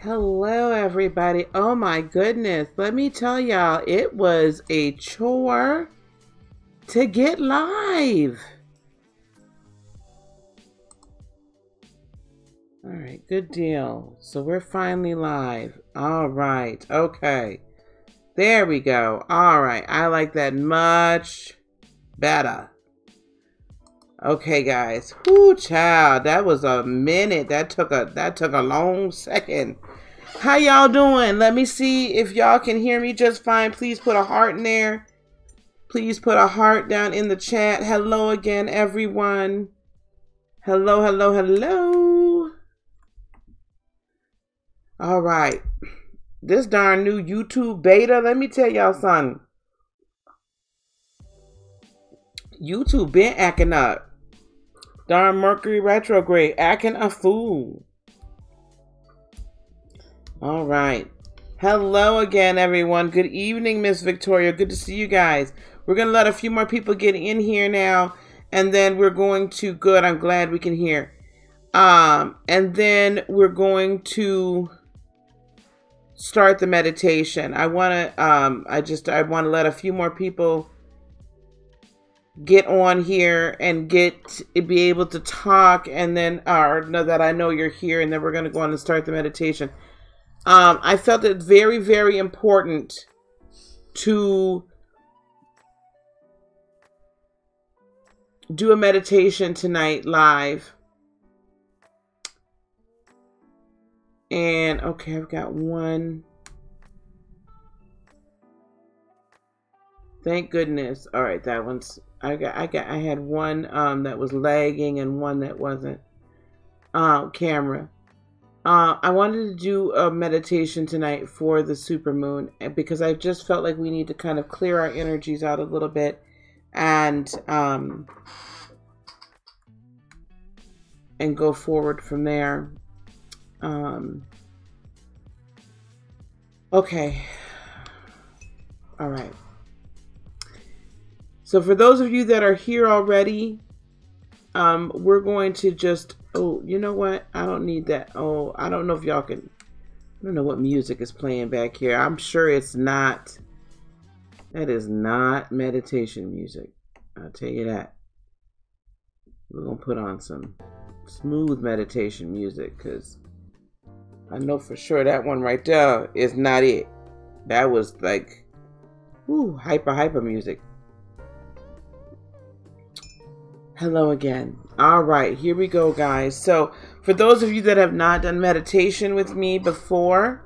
Hello, everybody. Oh my goodness. Let me tell y'all, it was a chore to get live. All right, good deal. So we're finally live. All right. Okay. There we go. All right. I like that much better. Okay, guys. Whoo, child. That was a minute. That took a long second. How y'all doing? Let me see if y'all can hear me just fine. Please put a heart in there. Please put a heart down in the chat. Hello again, everyone. Hello, hello, hello. All right. This darn new YouTube beta, let me tell y'all something. YouTube been acting up. Darn Mercury retrograde, acting a fool. All right. Hello again, everyone. Good evening, Miss Victoria. Good to see you guys. We're going to let a few more people get in here now, and then we're going to, good, I'm glad we can hear. And then we're going to start the meditation. I want to let a few more people get on here and be able to talk, and then know that I know you're here, and then we're going to go on and start the meditation. I felt it very, very important to do a meditation tonight live. And okay, I've got one. Thank goodness. All right, that one's I had one that was lagging and one that wasn't. Camera. I wanted to do a meditation tonight for the supermoon because I just felt like we need to kind of clear our energies out a little bit and go forward from there. Okay. All right. So for those of you that are here already, we're going to just, oh, you know what? I don't need that. Oh, I don't know if y'all can, I don't know what music is playing back here. I'm sure it's not, that is not meditation music. I'll tell you that. We're going to put on some smooth meditation music because I know for sure that one right there is not it. That was like, ooh, hyper music. Hello again. All right, here we go, guys. So for those of you that have not done meditation with me before,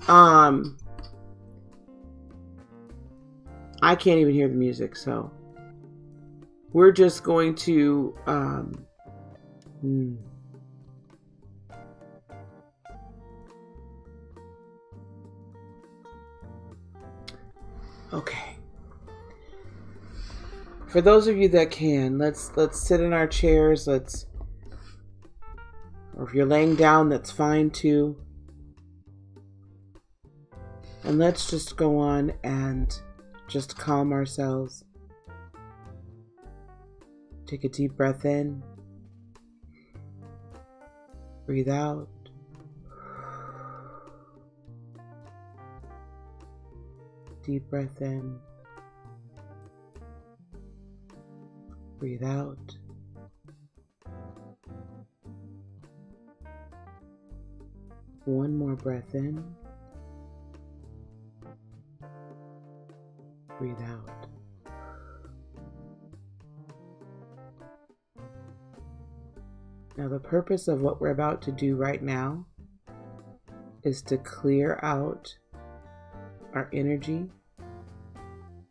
I can't even hear the music, so we're just going to okay. For those of you that can, let's sit in our chairs. Or if you're laying down, that's fine too. And let's just go on and just calm ourselves. Take a deep breath in. Breathe out. Deep breath in. Breathe out. One more breath in. Breathe out. Now, the purpose of what we're about to do right now is to clear out our energy,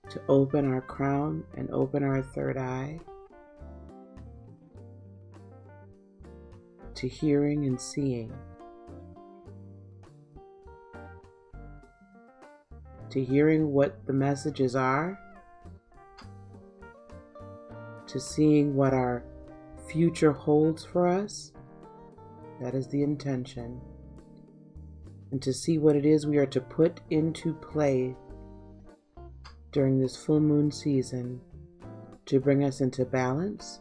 to open our crown and open our third eye, to hearing and seeing, to hearing what the messages are, to seeing what our future holds for us, that is the intention, and to see what it is we are to put into play during this full moon season to bring us into balance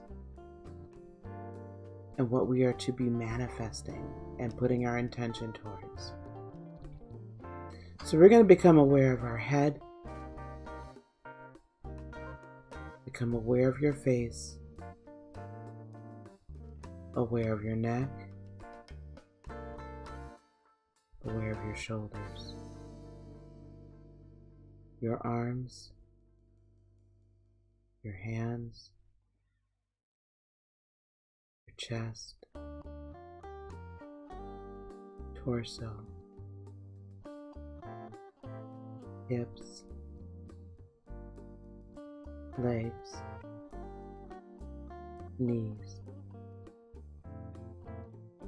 and what we are to be manifesting. and putting our intention towards. So we're going to become aware of our head, become aware of your face, aware of your neck, aware of your shoulders, your arms, your hands, your chest, torso, hips, legs, knees,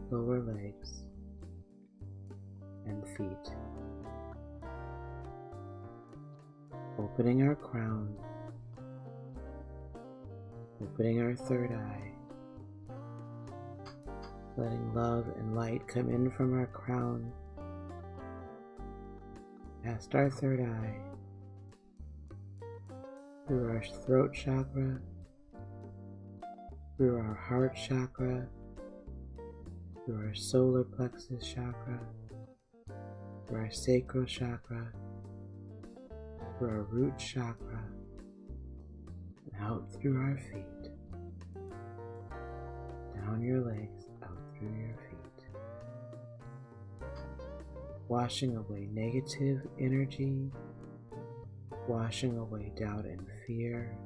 lower legs, and feet. Opening our crown, opening our third eye, letting love and light come in from our crown, past our third eye, through our throat chakra, through our heart chakra, through our solar plexus chakra, through our sacral chakra, through our root chakra, and out through our feet, down your legs, out through your feet, washing away negative energy, washing away doubt and fear,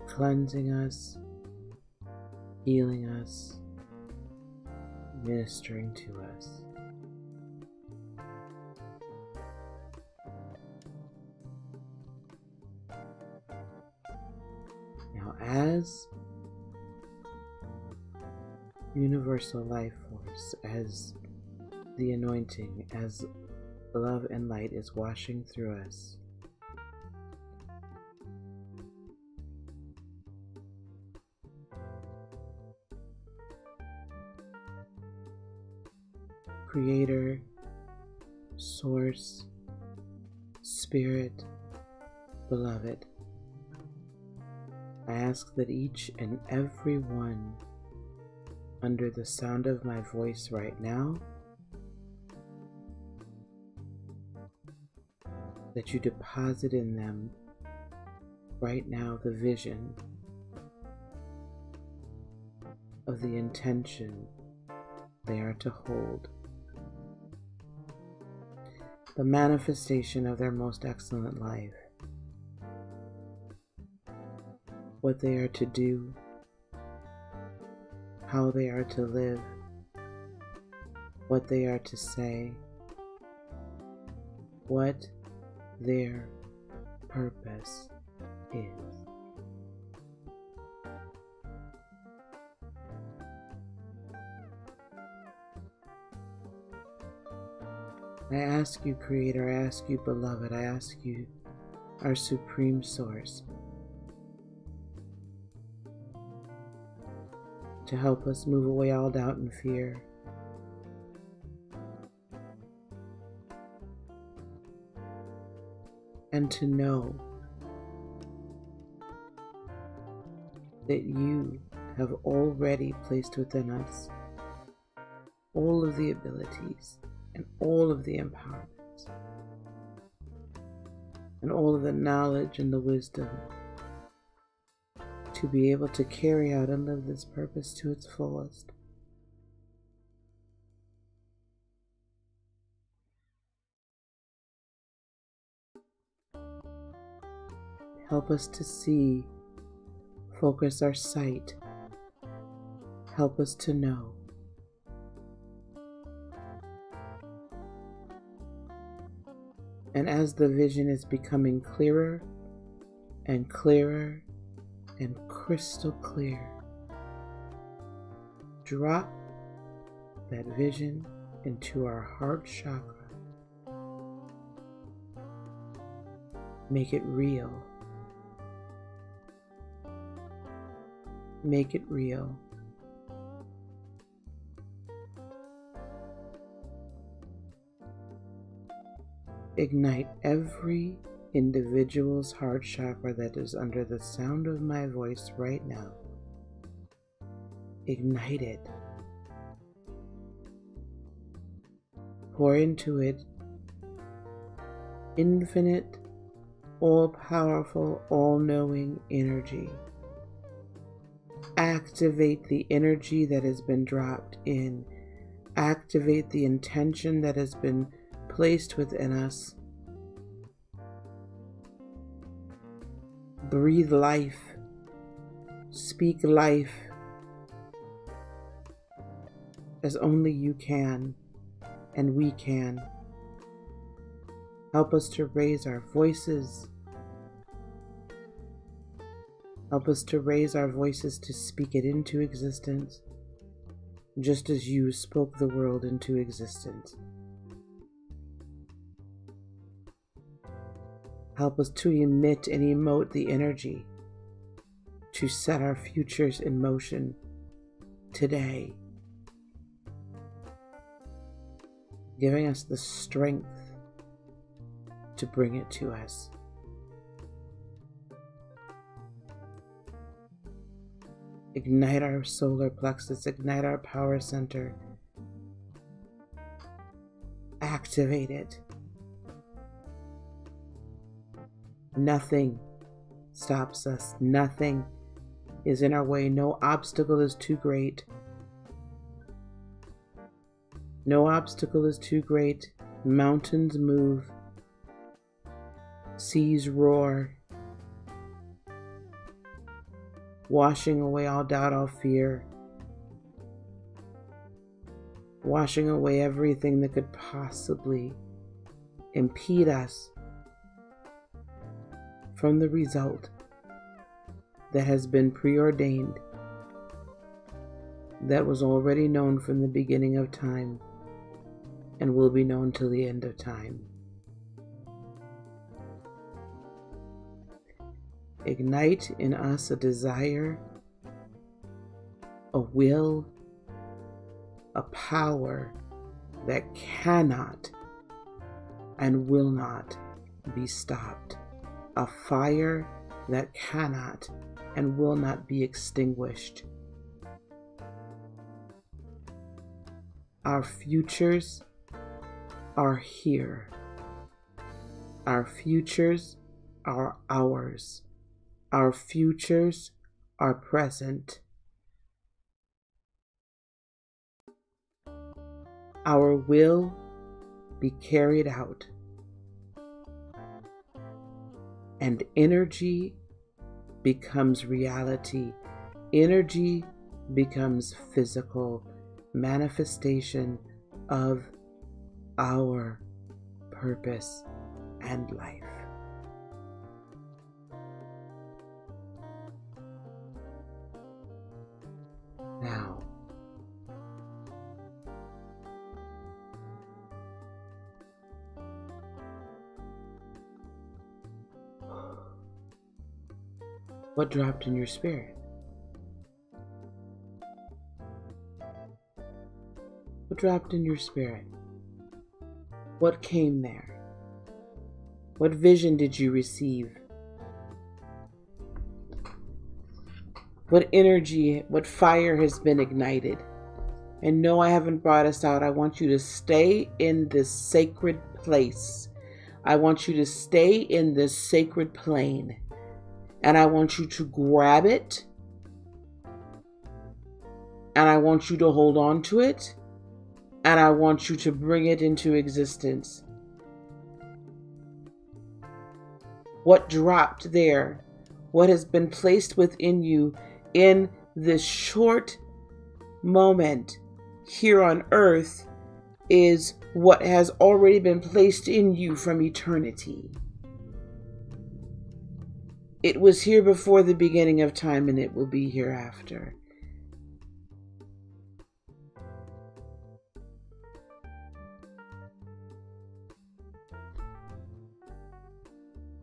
cleansing us, healing us, ministering to us. Now, as universal life force, as the anointing, as love and light is washing through us, Creator, Source, Spirit, Beloved, I ask that each and every one under the sound of my voice right now, that you deposit in them right now the vision of the intention they are to hold, the manifestation of their most excellent life, what they are to do, how they are to live, what they are to say, what their purpose is. I ask you, Creator, I ask you, Beloved, I ask you, our Supreme Source, to help us move away all doubt and fear, and to know that you have already placed within us all of the abilities and all of the empowerment and all of the knowledge and the wisdom to be able to carry out and live this purpose to its fullest. Help us to see, focus our sight, help us to know. And as the vision is becoming clearer and clearer and crystal clear, drop that vision into our heart chakra. Make it real. Make it real. Ignite every individual's heart chakra that is under the sound of my voice right now. Ignite it Pour into it infinite, all-powerful, all-knowing energy. Activate the energy that has been dropped in. Activate the intention that has been placed within us. Breathe life. Speak life as only you can and we can. Help us to raise our voices. Help us to raise our voices to speak it into existence, just as you spoke the world into existence. Help us to emit and emote the energy to set our futures in motion today, giving us the strength to bring it to us. Ignite our solar plexus, ignite our power center, activate it. Nothing stops us, nothing is in our way, no obstacle is too great. No obstacle is too great. Mountains move, seas roar, washing away all doubt, all fear, washing away everything that could possibly impede us from the result that has been preordained, that was already known from the beginning of time and will be known till the end of time. Ignite in us a desire, a will, a power that cannot and will not be stopped, a fire that cannot and will not be extinguished. Our futures are here. Our futures are ours. Our futures are present. Our will be carried out. And energy becomes reality. Energy becomes physical manifestation of our purpose and life. Now, what dropped in your spirit? What dropped in your spirit? What came there? What vision did you receive? What energy, what fire has been ignited? And no, I haven't brought us out. I want you to stay in this sacred place. I want you to stay in this sacred plane. And I want you to grab it. And I want you to hold on to it. And I want you to bring it into existence. What dropped there? What has been placed within you in this short moment here on earth is what has already been placed in you from eternity. It was here before the beginning of time, and it will be hereafter.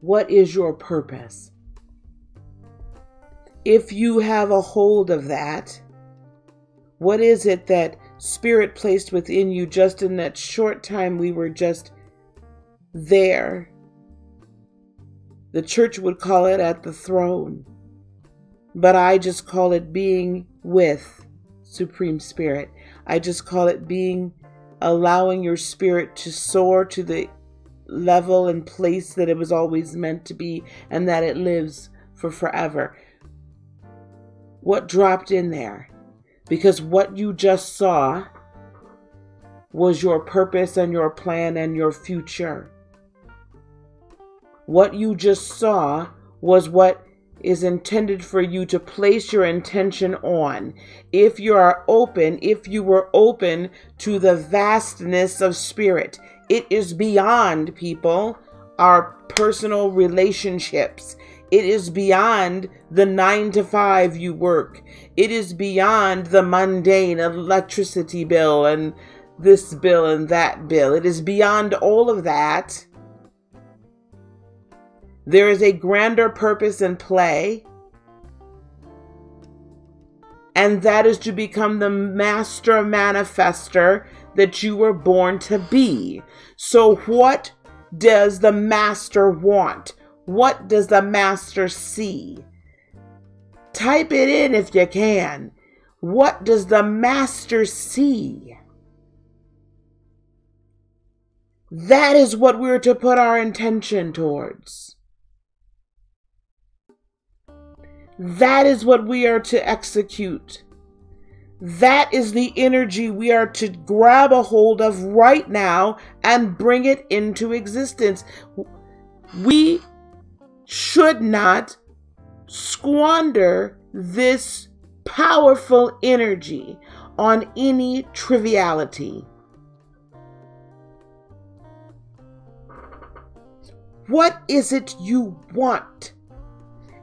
What is your purpose? If you have a hold of that, what is it that Spirit placed within you just in that short time we were just there? The church would call it at the throne, but I just call it being with Supreme Spirit. I just call it being allowing your spirit to soar to the level and place that it was always meant to be, and that it lives for forever. What dropped in there? Because what you just saw was your purpose and your plan and your future. What you just saw was what is intended for you to place your intention on. If you were open to the vastness of spirit, it is beyond, people, our personal relationships. It is beyond the 9 to 5 you work. It is beyond the mundane electricity bill and this bill and that bill. It is beyond all of that. There is a grander purpose in play, and that is to become the master manifester that you were born to be. So what does the master want? What does the master see? Type it in if you can. What does the master see? That is what we're to put our intention towards. That is what we are to execute. That is the energy we are to grab a hold of right now and bring it into existence. We should not squander this powerful energy on any triviality. What is it you want?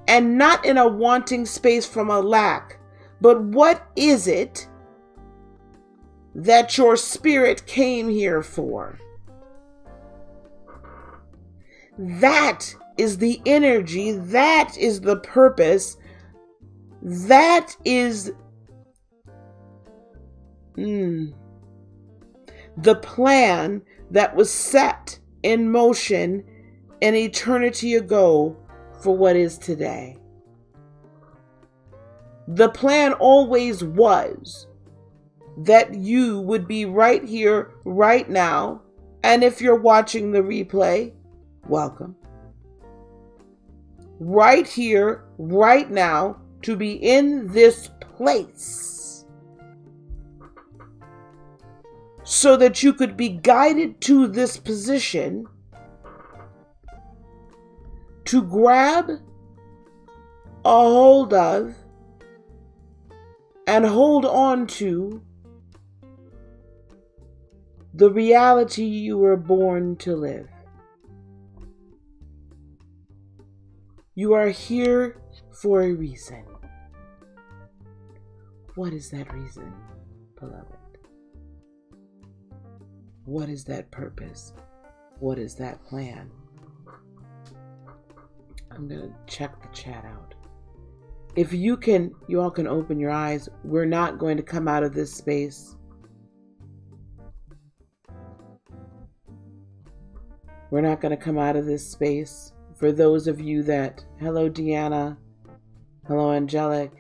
And not in a wanting space from a lack, but what is it that your spirit came here for? That is the energy, that is the purpose, that is the plan that was set in motion an eternity ago for what is today. The plan always was that you would be right here, right now, and if you're watching the replay, welcome. Right here, right now, to be in this place, so that you could be guided to this position to grab a hold of and hold on to the reality you were born to live. You are here for a reason. What is that reason, beloved? What is that purpose? What is that plan? I'm going to check the chat out. If you all can open your eyes. We're not going to come out of this space. We're not going to come out of this space. For those of you that, hello Deanna, hello Angelic,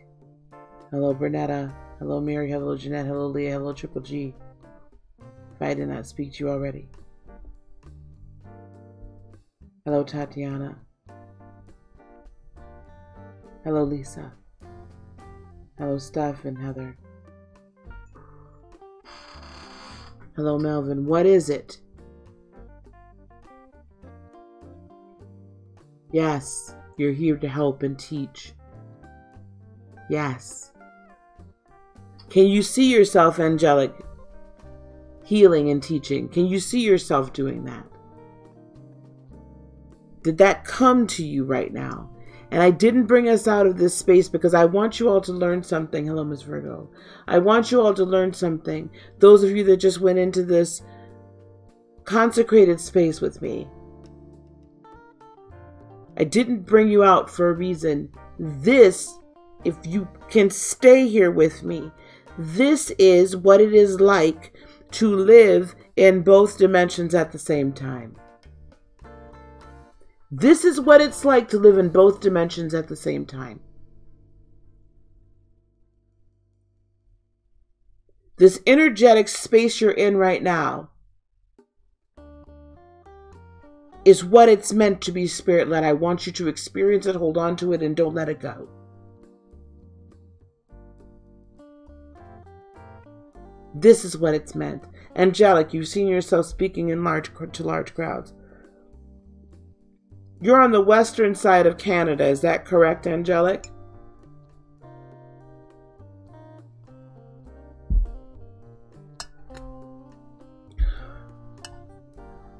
hello Bernetta, hello Mary, hello Jeanette, hello Leah, hello Triple G. If I did not speak to you already. Hello Tatiana. Hello, Lisa. Hello, Steph and Heather. Hello, Melvin. What is it? Yes, you're here to help and teach. Yes. Can you see yourself, Angelic, healing and teaching? Can you see yourself doing that? Did that come to you right now? And I didn't bring us out of this space because I want you all to learn something. Hello, Miss Virgo. I want you all to learn something. Those of you that just went into this consecrated space with me. I didn't bring you out for a reason. This, if you can stay here with me, this is what it is like to live in both dimensions at the same time. This is what it's like to live in both dimensions at the same time. This energetic space you're in right now is what it's meant to be, Spirit-led. I want you to experience it, hold on to it, and don't let it go. This is what it's meant. Angelic, you've seen yourself speaking in to large crowds. You're on the western side of Canada. Is that correct, Angelic?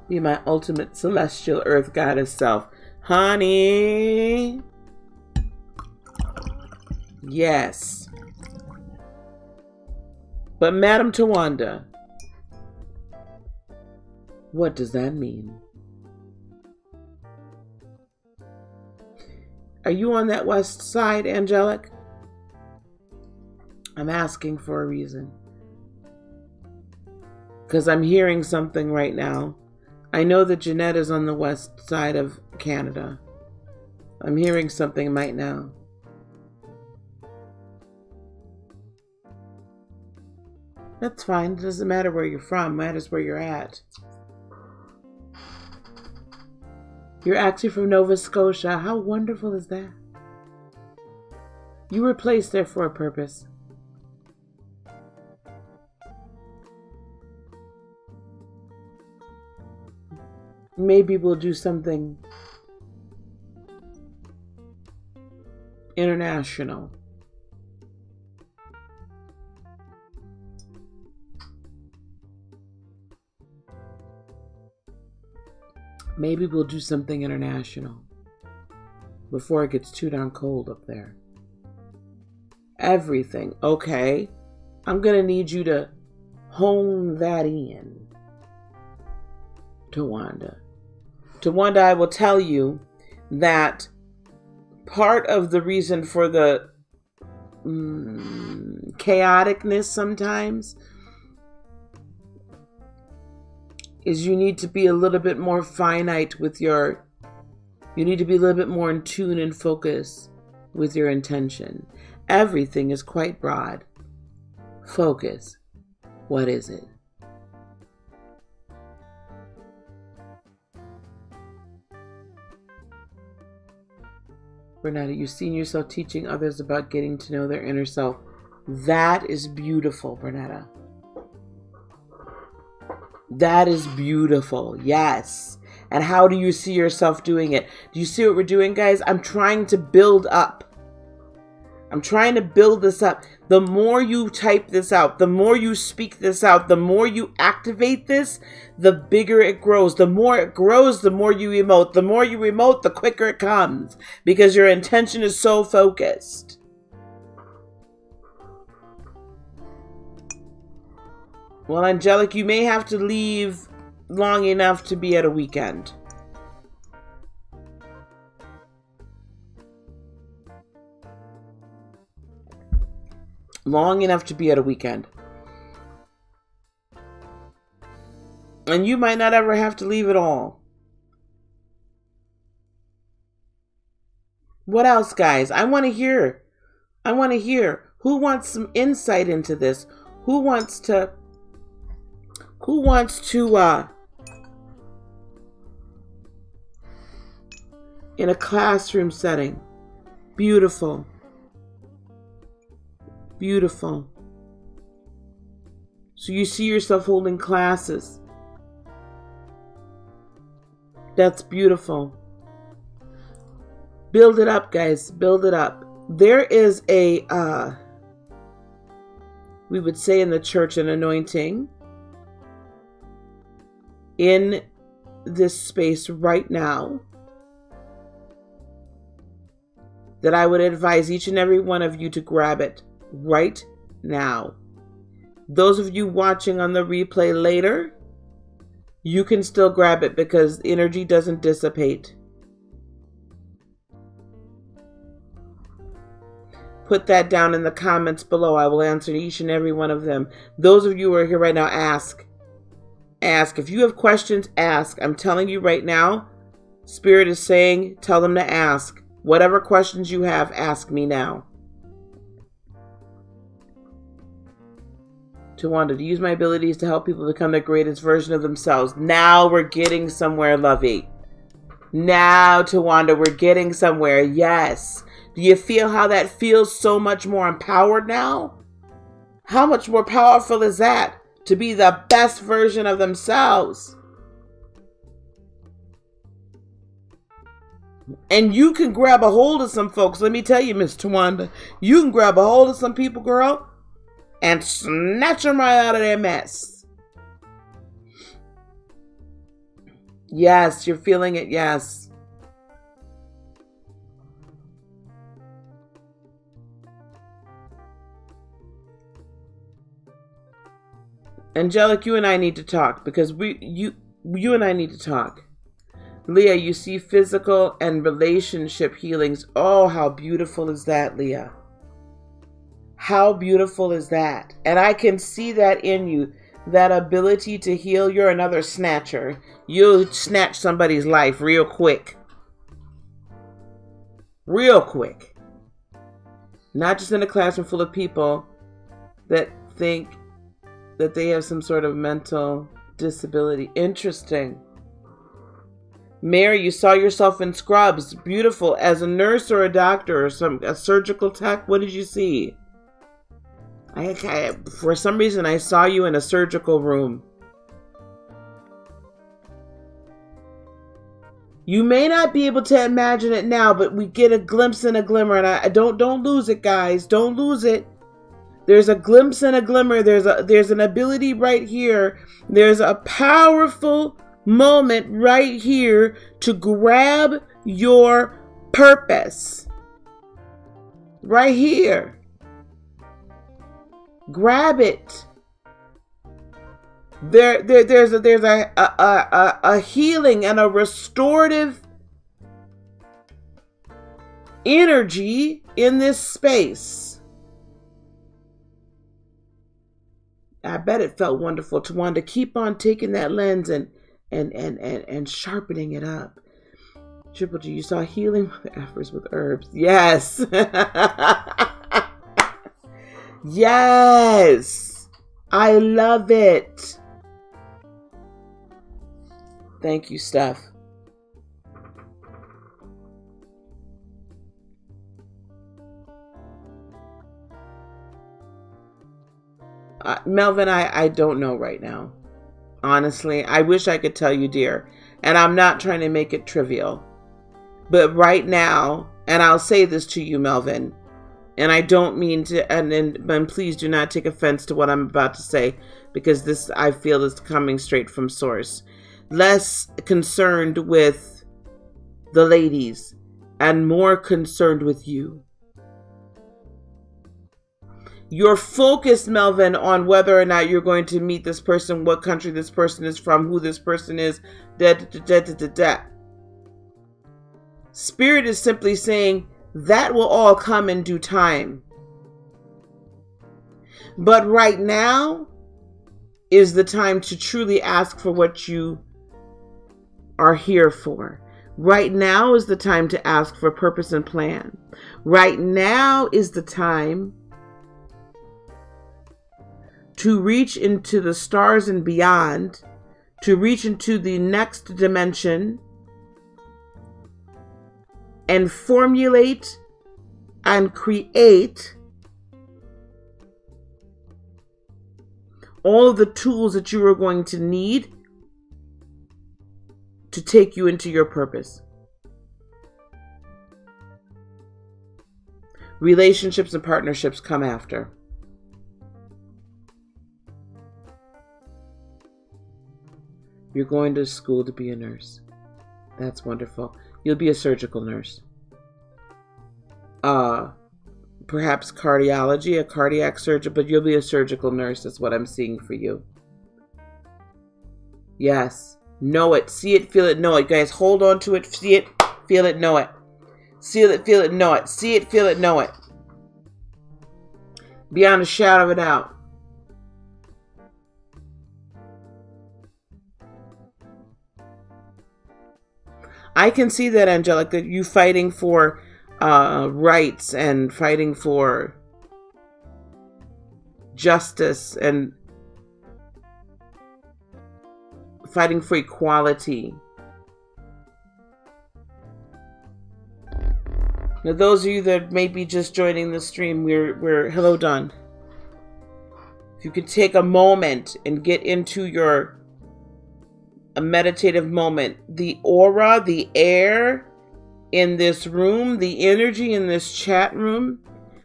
Be my ultimate celestial earth goddess self. Honey. Yes. But Madam Tawanda, what does that mean? Are you on that west side, Angelic? I'm asking for a reason. Because I'm hearing something right now. I know that Jeanette is on the west side of Canada. I'm hearing something right now. That's fine. It doesn't matter where you're from. It matters where you're at. You're actually from Nova Scotia. How wonderful is that? You were placed there for a purpose. Maybe we'll do something international. Maybe we'll do something international before it gets too darn cold up there. Everything. Okay. I'm going to need you to hone that in. Tawanda. Tawanda, I will tell you that part of the reason for the chaoticness sometimes is you need to be a little bit more finite with you need to be a little bit more in tune and focus with your intention. Everything is quite broad. Focus. What is it? Bernetta, you've seen yourself teaching others about getting to know their inner self. That is beautiful, Bernetta. That is beautiful. Yes. And how do you see yourself doing it? Do you see what we're doing, guys? I'm trying to build up. I'm trying to build this up. The more you type this out, the more you speak this out, the more you activate this, the bigger it grows. The more it grows, the more you emote. The more you emote, the quicker it comes. Because your intention is so focused. Well, Angelic, you may have to leave long enough to be at a weekend. Long enough to be at a weekend. And you might not ever have to leave at all. What else, guys? I want to hear. I want to hear. Who wants some insight into this? Who wants to in a classroom setting? Beautiful. Beautiful. So you see yourself holding classes. That's beautiful. Build it up, guys. Build it up. There is a, we would say in the church, an anointing in this space right now that I would advise each and every one of you to grab it right now. Those of you watching on the replay later, you can still grab it because energy doesn't dissipate. Put that down in the comments below. I will answer each and every one of them. Those of you who are here right now, ask. Ask. If you have questions, ask. I'm telling you right now, Spirit is saying, tell them to ask. Whatever questions you have, ask me now. Tawanda, to use my abilities to help people become their greatest version of themselves. Now we're getting somewhere, Lovey. Now, Tawanda, we're getting somewhere. Yes. Do you feel how that feels so much more empowered now? How much more powerful is that? To be the best version of themselves. And you can grab a hold of some folks. Let me tell you, Miss Tawanda, you can grab a hold of some people, girl, and snatch them right out of their mess. Yes, you're feeling it. Yes. Angelic, you and I need to talk because you and I need to talk. Leah, you see physical and relationship healings. Oh, how beautiful is that, Leah? How beautiful is that? And I can see that in you, that ability to heal. You're another snatcher. You'll snatch somebody's life real quick. Real quick. Not just in a classroom full of people that think that they have some sort of mental disability. Interesting. Mary, you saw yourself in scrubs. Beautiful. As a nurse or a doctor or a surgical tech, what did you see? For some reason, I saw you in a surgical room. You may not be able to imagine it now, but we get a glimpse and a glimmer. And I don't lose it, guys. Don't lose it. There's a glimpse and a glimmer. There's an ability right here. There's a powerful moment right here to grab your purpose. Right here. Grab it. There's a healing and a restorative energy in this space. I bet it felt wonderful. Tawanda, keep on taking that lens and sharpening it up. Triple G, you saw healing efforts with herbs. Yes. Yes. I love it. Thank you, Steph. Melvin, I don't know right now. Honestly, I wish I could tell you, dear. And I'm not trying to make it trivial. But right now, and I'll say this to you, Melvin, and I don't mean to, and please do not take offense to what I'm about to say, because this, I feel, is coming straight from source. Less concerned with the ladies and more concerned with you. You're focused, Melvin, on whether or not you're going to meet this person, what country this person is from, who this person is, Spirit is simply saying that will all come in due time. But right now is the time to truly ask for what you are here for. Right now is the time to ask for purpose and plan. Right now is the time to reach into the stars and beyond, to reach into the next dimension and formulate and create all of the tools that you are going to need to take you into your purpose. Relationships and partnerships come after. You're going to school to be a nurse. That's wonderful. You'll be a surgical nurse. Perhaps cardiology, a cardiac surgeon, but you'll be a surgical nurse. That's what I'm seeing for you. Yes. Know it. See it, feel it, know it. Guys, hold on to it. See it, feel it, know it. See it, feel it, know it. See it, feel it, know it. Beyond a shadow of a doubt. I can see that, Angelica, you fighting for rights and fighting for justice and fighting for equality. Now, those of you that may be just joining the stream, we're hello, Don. If you could take a moment and get into a meditative moment, the aura, the air in this room, the energy in this chat room,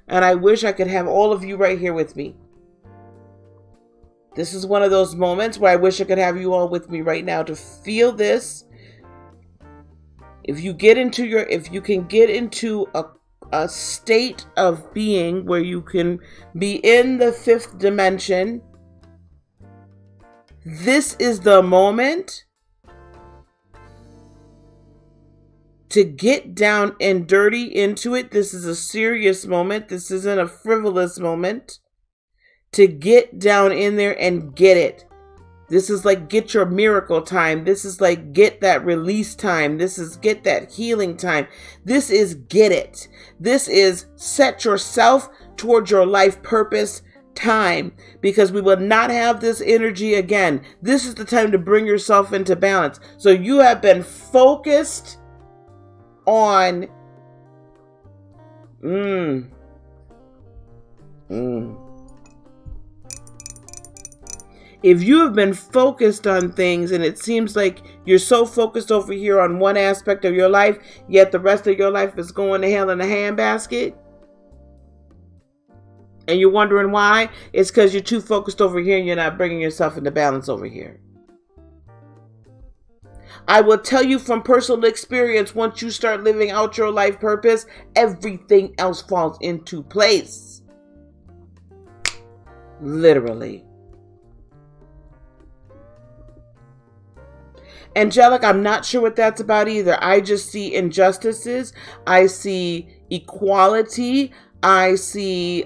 and I wish I could have all of you right here with me. This is one of those moments where I wish I could have you all with me right now to feel this. If you can get into a state of being where you can be in the fifth dimension, this is the moment to get down and dirty into it. This is a serious moment. This isn't a frivolous moment. To get down in there and get it. This is like get your miracle time. This is like get that release time. This is get that healing time. This is get it. This is set yourself towards your life purpose time, because we will not have this energy again. This is the time to bring yourself into balance. So you have been focused on If you have been focused on things and it seems like you're so focused over here on one aspect of your life, yet the rest of your life is going to hell in a handbasket, and you're wondering why, it's because you're too focused over here and you're not bringing yourself into balance over here. I will tell you from personal experience, once you start living out your life purpose, everything else falls into place. Literally. Angelic, I'm not sure what that's about either. I just see injustices. I see equality. I see,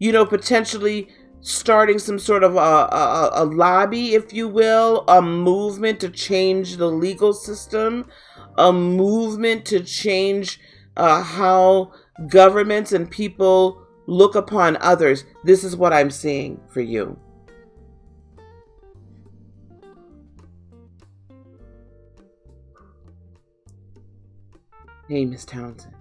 potentially starting some sort of a lobby, if you will, a movement to change the legal system, a movement to change how governments and people look upon others. This is what I'm seeing for you. Hey, Miss Townsend.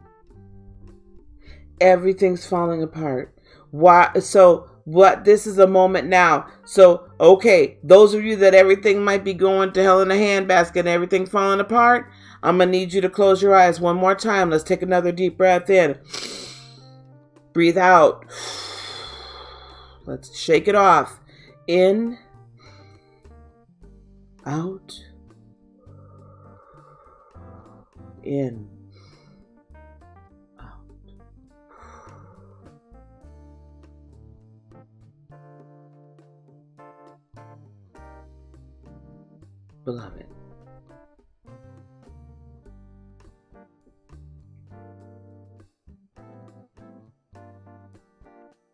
Everything's falling apart. Why? So what? This is a moment now. So, okay, those of you that everything might be going to hell in a handbasket and everything falling apart, I'm going to need you to close your eyes one more time. Let's take another deep breath in. Breathe out. Let's shake it off. In. Out. In. Beloved,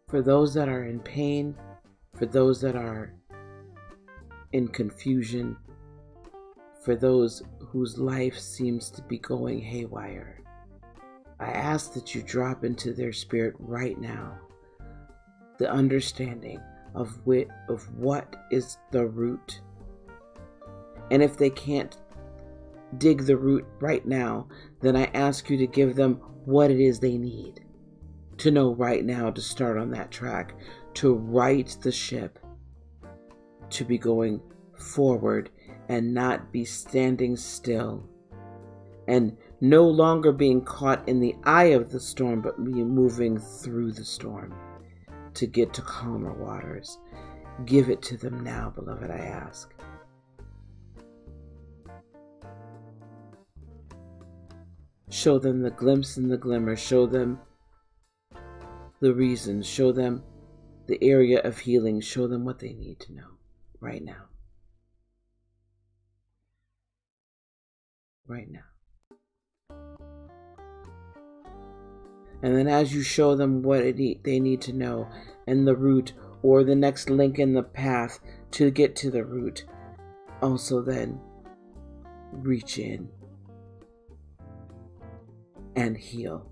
for those that are in pain, for those that are in confusion, for those whose life seems to be going haywire, I ask that you drop into their spirit right now the understanding of what is the root. And if they can't dig the root right now, then I ask you to give them what it is they need to know right now to start on that track, to right the ship, to be going forward and not be standing still, and no longer being caught in the eye of the storm, but be moving through the storm to get to calmer waters. Give it to them now, beloved, I ask. Show them the glimpse and the glimmer. Show them the reasons. Show them the area of healing. Show them what they need to know right now. Right now. And then as you show them what they need to know and the root or the next link in the path to get to the root, also then reach in and heal.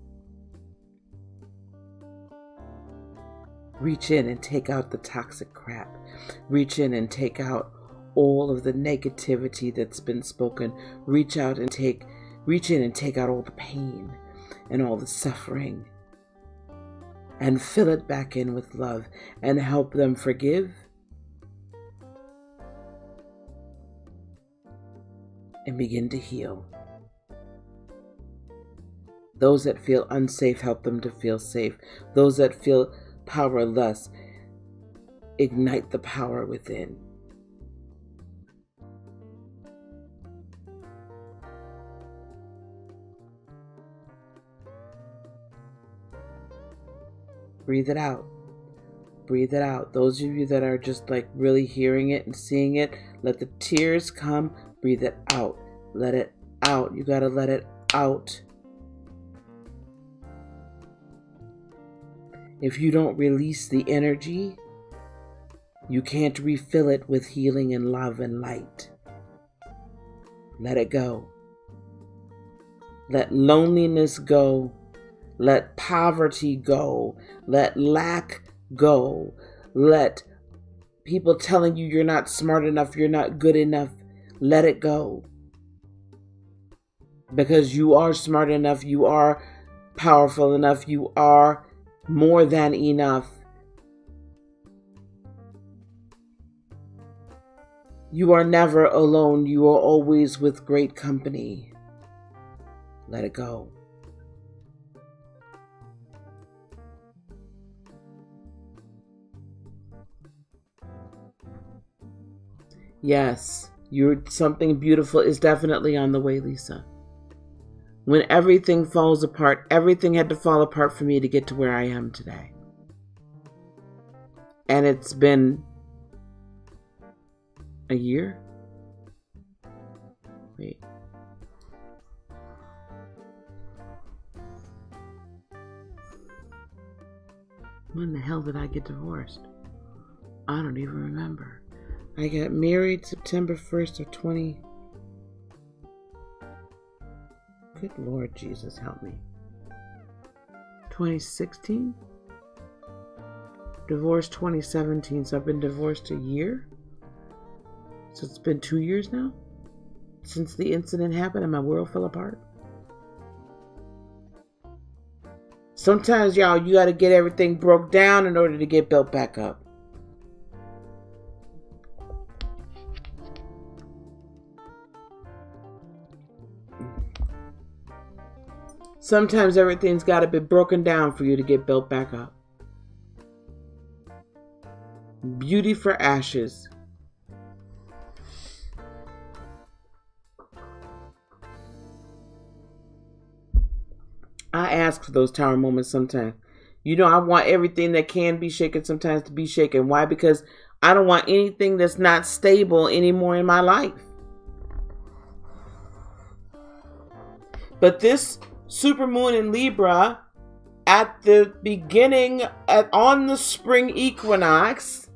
Reach in and take out the toxic crap. Reach in and take out all of the negativity that's been spoken. Reach in and take out all the pain and all the suffering. And fill it back in with love and help them forgive. And begin to heal. Those that feel unsafe, help them to feel safe. Those that feel powerless, ignite the power within. Breathe it out. Breathe it out. Those of you that are just like really hearing it and seeing it, let the tears come. Breathe it out. Let it out. You got to let it out. If you don't release the energy, you can't refill it with healing and love and light. Let it go. Let loneliness go. Let poverty go. Let lack go. Let people telling you you're not smart enough, you're not good enough. Let it go. Because you are smart enough, you are powerful enough, you are more than enough. You are never alone. You are always with great company. Let it go. Yes, something beautiful is definitely on the way, Lisa. When everything falls apart, everything had to fall apart for me to get to where I am today. And it's been a year? Wait. When the hell did I get divorced? I don't even remember. I got married September 1st of 20... Good Lord Jesus, help me. 2016? Divorced 2017, so I've been divorced a year? So it's been 2 years now? Since the incident happened and my world fell apart? Sometimes, y'all, you gotta get everything broke down in order to get built back up. Sometimes everything's got to be broken down for you to get built back up. Beauty for ashes. I ask for those tower moments sometimes. You know, I want everything that can be shaken sometimes to be shaken. Why? Because I don't want anything that's not stable anymore in my life. But this supermoon in Libra at the beginning, on the spring equinox.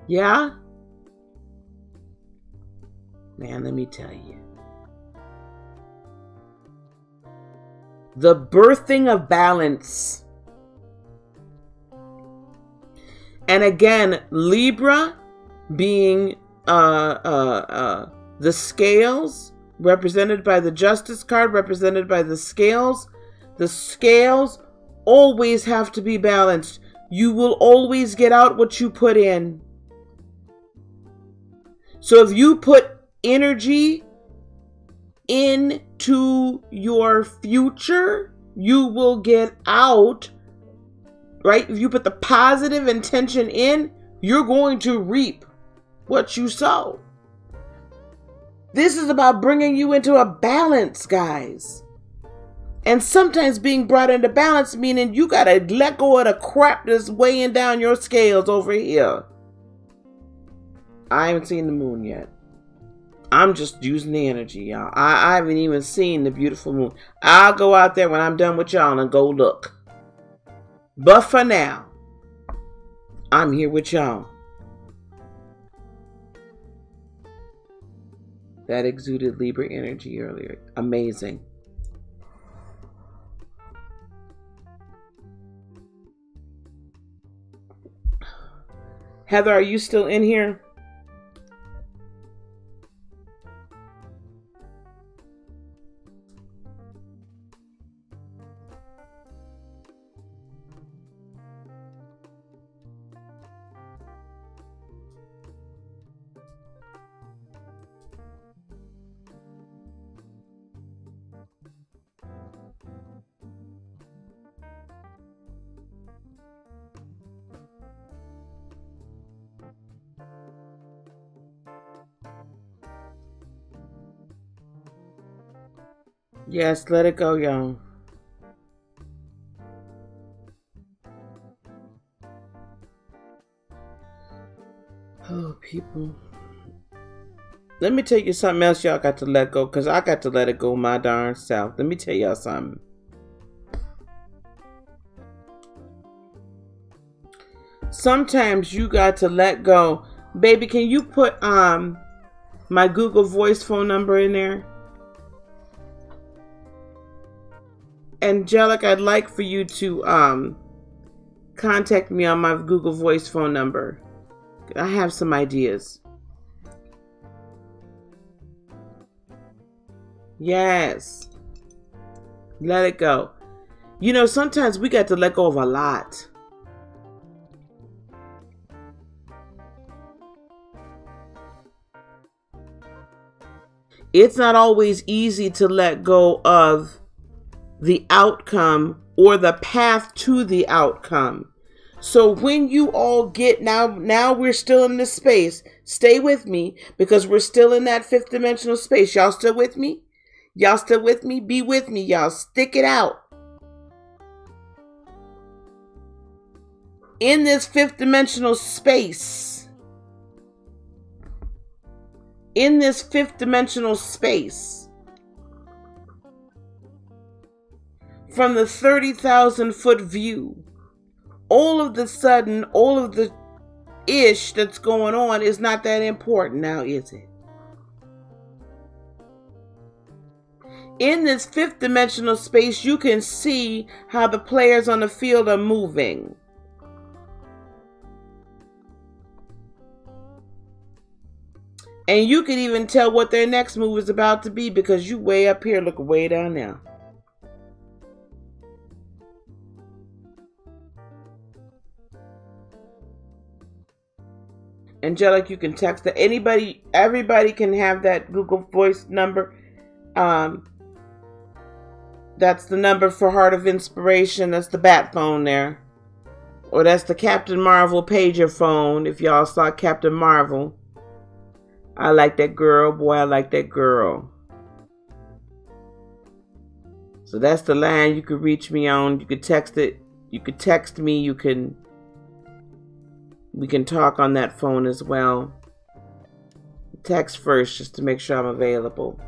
Yeah? Man, let me tell you. The birthing of balance. And again, Libra being the scales, represented by the Justice card, represented by the scales. The scales always have to be balanced. You will always get out what you put in. So if you put energy into your future, you will get out, right? If you put the positive intention in, you're going to reap what you sow. This is about bringing you into a balance, guys. And sometimes being brought into balance, meaning you got to let go of the crap that's weighing down your scales over here. I haven't seen the moon yet. I'm just using the energy, y'all. I haven't even seen the beautiful moon. I'll go out there when I'm done with y'all and go look. But for now, I'm here with y'all. That exuded Libra energy earlier. Amazing. Heather, are you still in here? Yes, let it go, y'all. Oh, people. Let me tell you something else y'all got to let go, because I got to let it go my darn self. Let me tell y'all something. Sometimes you got to let go. Baby, can you put my Google Voice phone number in there? Angelic, I'd like for you to contact me on my Google Voice phone number. I have some ideas. Yes. Let it go. You know, sometimes we got to let go of a lot. It's not always easy to let go of the outcome or the path to the outcome. So when you all get, now we're still in this space. Stay with me, because we're still in that fifth dimensional space. Y'all still with me? Y'all still with me? Be with me, y'all. Stick it out. In this fifth dimensional space, from the 30,000 foot view, all of the sudden, all of the ish that's going on is not that important now, is it? In this fifth dimensional space, you can see how the players on the field are moving. And you can even tell what their next move is about to be, because you way up here, look way down there. Angelic, you can text that. Everybody can have that Google Voice number. That's the number for Heart of Inspiration. That's the bat phone there. Or that's the Captain Marvel pager phone, if y'all saw Captain Marvel. I like that girl. Boy, I like that girl. So that's the line you could reach me on. You could text it. You could text me. We can talk on that phone as well. Text first, just to make sure I'm available.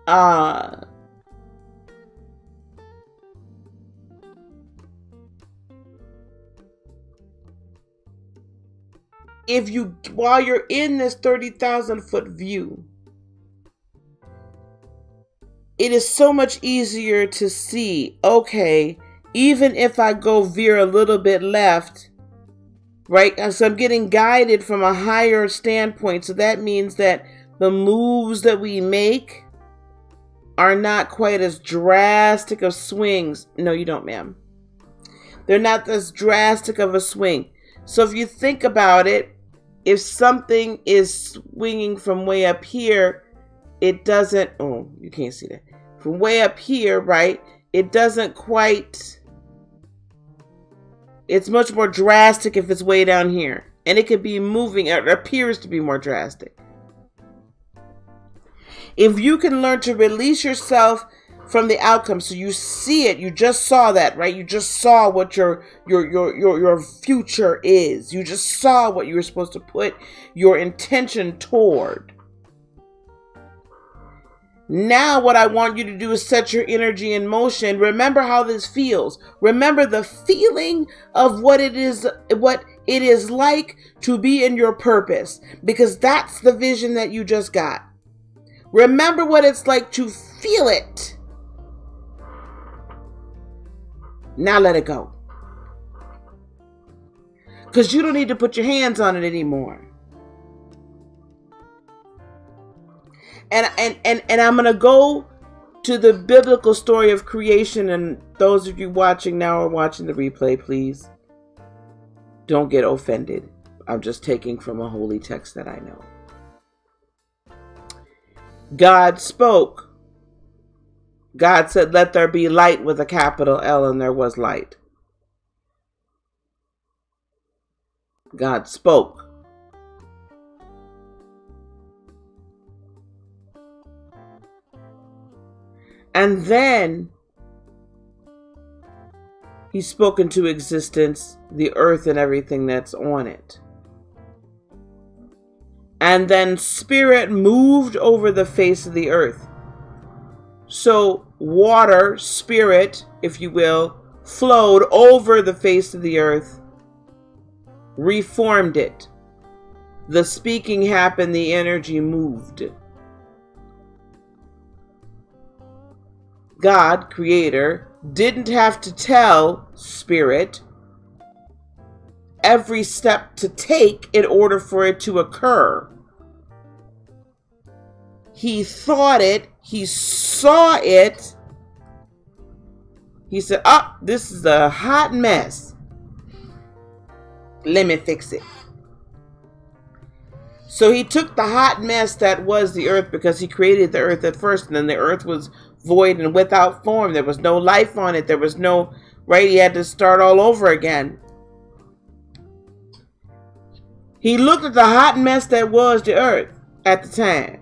While you're in this 30,000 foot view, it is so much easier to see, okay, even if I go veer a little bit left, right? So I'm getting guided from a higher standpoint. So that means that the moves that we make are not quite as drastic of swings. No, you don't, ma'am. They're not as drastic of a swing. So if you think about it, if something is swinging from way up here, it doesn't, oh, you can't see that. From way up here, right? It doesn't quite, it's much more drastic if it's way down here. And it could be moving, it appears to be more drastic. If you can learn to release yourself from the outcome, so you see it, you just saw that, right? You just saw what your future is. You just saw what you were supposed to put your intention toward. Now what I want you to do is set your energy in motion. Remember how this feels. Remember the feeling of what it is like to be in your purpose, because that's the vision that you just got. Remember what it's like to feel it. Now let it go. because you don't need to put your hands on it anymore. And I'm going to go to the biblical story of creation. And those of you watching now or watching the replay, please don't get offended. I'm just taking from a holy text that I know. God spoke. God said, let there be light with a capital L, and there was light. God spoke. And then he spoke into existence the earth and everything that's on it. And then spirit moved over the face of the earth. So water, spirit, if you will, flowed over the face of the earth, reformed it. The speaking happened, the energy moved. God, creator, didn't have to tell spirit every step to take in order for it to occur. He thought it, he saw it. He said, oh, this is a hot mess. Let me fix it. So he took the hot mess that was the earth, because he created the earth at first, and then the earth was void and without form. There was no life on it. There was no, right? He had to start all over again. He looked at the hot mess that was the earth at the time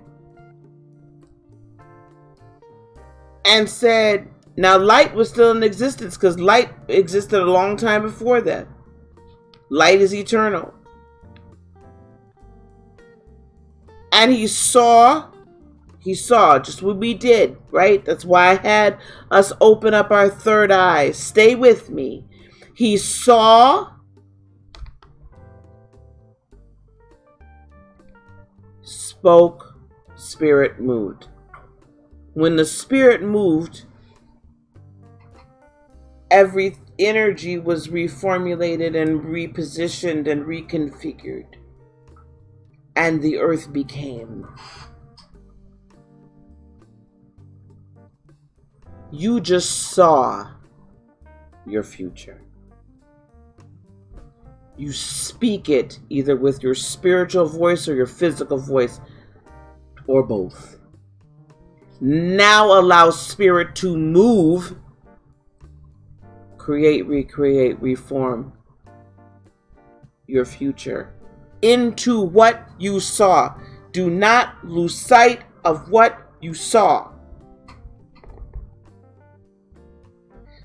and said, now light was still in existence, because light existed a long time before that. Light is eternal. And he saw just what we did, right? That's why I had us open up our third eye. Stay with me. He saw, spoke, spirit moved. When the spirit moved, every energy was reformulated and repositioned and reconfigured. And the earth became. You just saw your future. You speak it either with your spiritual voice or your physical voice, or both. Now allow spirit to move, create, recreate, reform your future into what you saw. Do not lose sight of what you saw.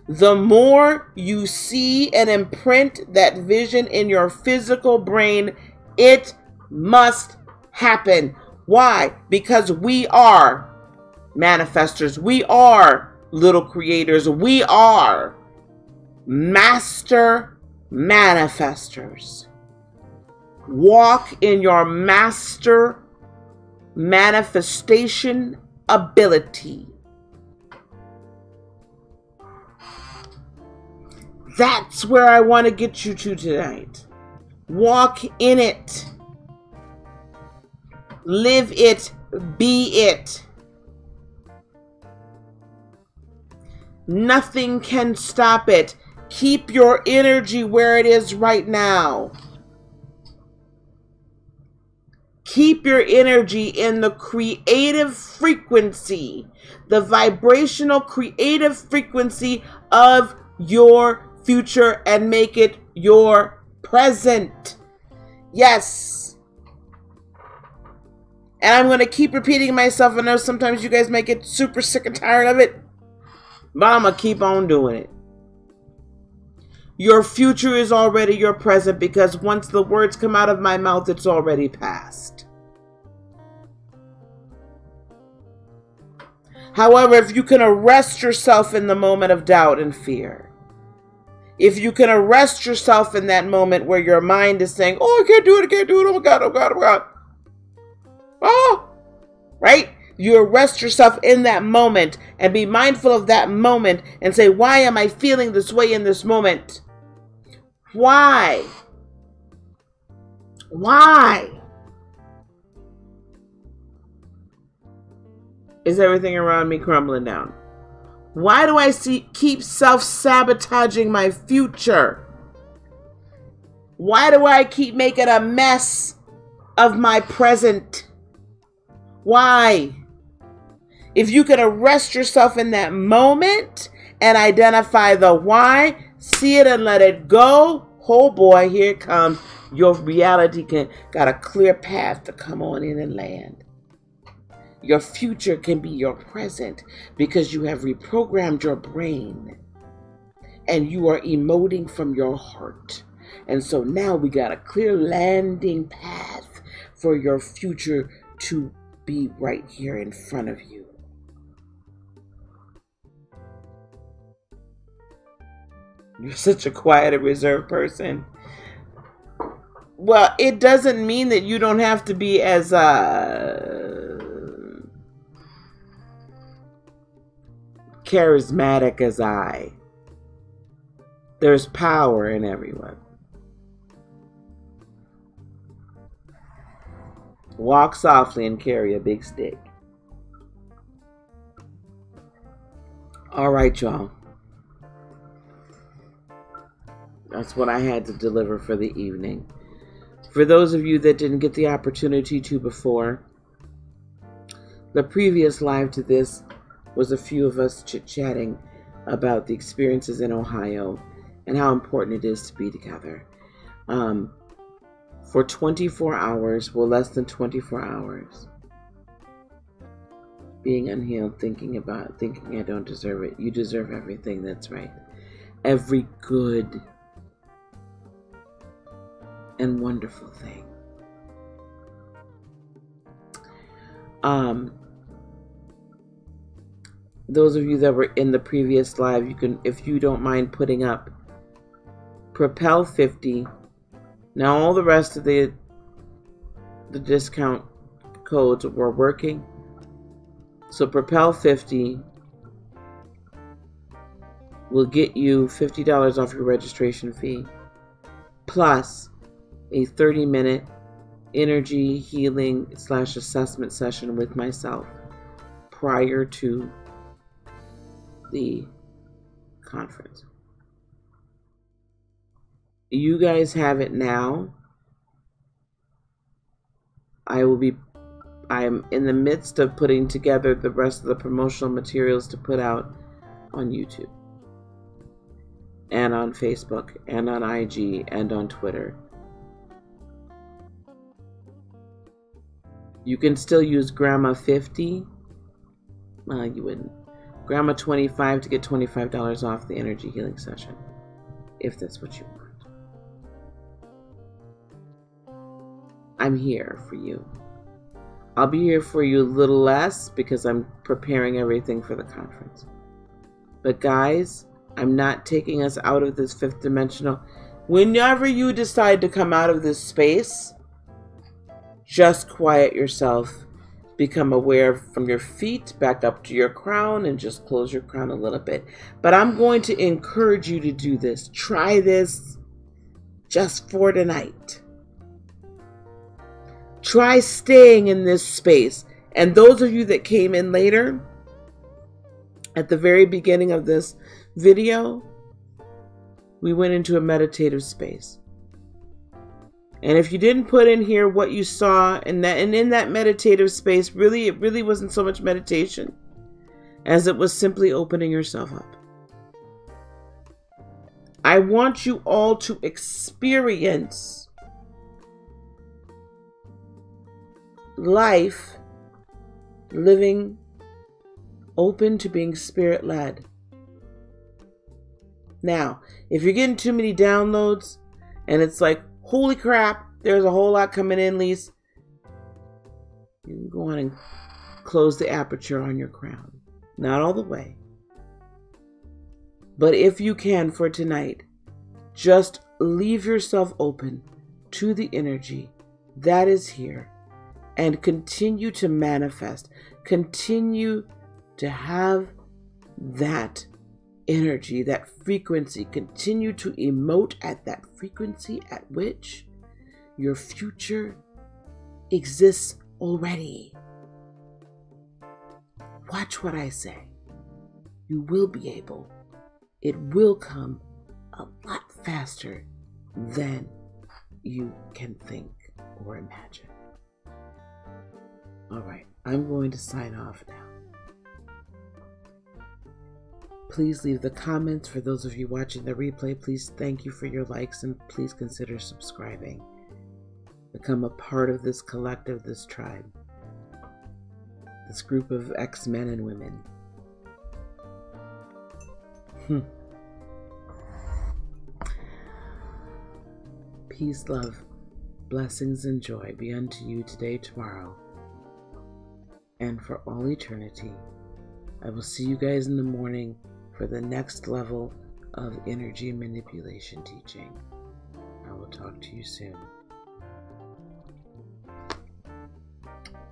The more you see and imprint that vision in your physical brain, it must happen. Why? Because we are manifestors. We are little creators. We are master manifestors. Walk in your master manifestation ability. That's where I want to get you to tonight. Walk in it. Live it. Be it. Nothing can stop it. Keep your energy where it is right now. Keep your energy in the creative frequency, the vibrational creative frequency of your future, and make it your present. Yes. And I'm going to keep repeating myself. I know sometimes you guys may get super sick and tired of it, but I'm going to keep on doing it. Your future is already your present, because once the words come out of my mouth, it's already past. However, if you can arrest yourself in the moment of doubt and fear, if you can arrest yourself in that moment where your mind is saying, oh, I can't do it, oh my God, oh God, oh God. Oh, right? You arrest yourself in that moment and be mindful of that moment and say, why am I feeling this way in this moment? Why? Why is everything around me crumbling down? Why do I keep self-sabotaging my future? Why do I keep making a mess of my present? Why? If you can arrest yourself in that moment and identify the why, see it and let it go, oh boy, here it comes. Your reality got a clear path to come on in and land. Your future can be your present because you have reprogrammed your brain and you are emoting from your heart. And so now we got a clear landing path for your future to be right here in front of you. You're such a quiet and reserved person. Well, it doesn't mean that you don't have to be as charismatic as I. There's power in everyone. Walk softly and carry a big stick. All right, y'all. That's what I had to deliver for the evening. For those of you that didn't get the opportunity to before, the previous live to this was a few of us chit-chatting about the experiences in Ohio and how important it is to be together. For 24 hours, well, less than 24 hours, being unhealed, thinking I don't deserve it. You deserve everything, that's right. Every good and wonderful thing. Those of you that were in the previous live, you can, if you don't mind putting up Propel 50. Now all the rest of the discount codes were working. So Propel 50 will get you $50 off your registration fee, plus a 30-minute energy healing / assessment session with myself prior to the conference. You guys have it now. I am in the midst of putting together the rest of the promotional materials to put out on YouTube and on Facebook and on IG and on Twitter. You can still use Grandma 50. Well, you wouldn't. Grandma 25 to get $25 off the energy healing session, if that's what you want. I'm here for you. I'll be here for you a little less because I'm preparing everything for the conference. But guys, I'm not taking us out of this fifth dimensional. Whenever you decide to come out of this space, just quiet yourself. Become aware from your feet back up to your crown and just close your crown a little bit. But I'm going to encourage you to do this. Try this just for tonight. Try staying in this space. And those of you that came in later, at the very beginning of this video, we went into a meditative space. And if you didn't put in here what you saw in that meditative space, it really wasn't so much meditation as it was simply opening yourself up. I want you all to experience life living open to being spirit-led. Now, if you're getting too many downloads and it's like, holy crap, there's a whole lot coming in, Lise, you can go on and close the aperture on your crown. Not all the way. But if you can for tonight, just leave yourself open to the energy that is here and continue to manifest. Continue to have that energy, that frequency. Continue to emote at that frequency at which Your future exists already. Watch what I say. You will be able. It will come a lot faster than you can think or imagine. All right, I'm going to sign off now. Please leave the comments. For those of you watching the replay, please thank you for your likes and please consider subscribing. Become a part of this collective, this tribe, this group of ex-men and women. Peace, love, blessings, and joy be unto you today, tomorrow, and for all eternity. I will see you guys in the morning for the next level of energy manipulation teaching. I will talk to you soon.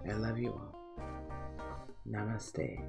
I love you all. Namaste.